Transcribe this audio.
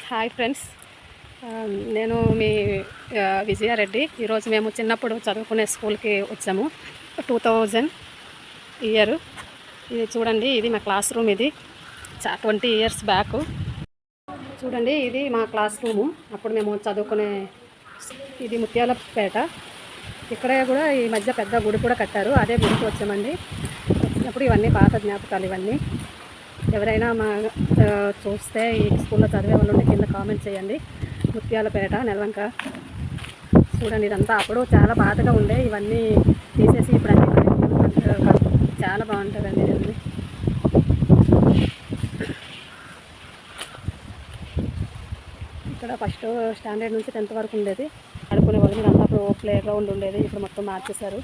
Hi friends, నేను మీ విజయారెడ్డి. ఈరోజు మేము చిన్నప్పుడు చదువుకునే స్కూల్కి వచ్చాము. 2000 ఇయర్. ఇది చూడండి, ఇది మా క్లాస్ రూమ్. ఇది 20 ఇయర్స్ బ్యాక్. చూడండి, ఇది మా క్లాస్ రూము. అప్పుడు మేము చదువుకునే ఇది ముత్యాలపేట. ఇక్కడే కూడా ఈ మధ్య పెద్ద గుడి కూడా కట్టారు. అదే గుడికి వచ్చామండి. వచ్చినప్పుడు ఇవన్నీ పాత జ్ఞాపకాలు. ఇవన్నీ ఎవరైనా మా చూస్తే ఈ స్కూల్లో చదివే వాళ్ళు ఉంటే కింద కామెంట్ చేయండి. ముత్యాలపేట, నెలవంక. చూడండి, ఇదంతా అప్పుడు చాలా బాధగా ఉండే. ఇవన్నీ తీసేసి ఇప్పుడు అన్నీ చాలా బాగుంటుందండి. ఇది ఇక్కడ ఫస్ట్ స్టాండర్డ్ నుంచి 10th వరకు ఉండేది. ఆడుకునే వాళ్ళు. ఇదంతా అప్పుడు ప్లే గ్రౌండ్ ఉండేది. ఇప్పుడు మొత్తం మార్చేశారు.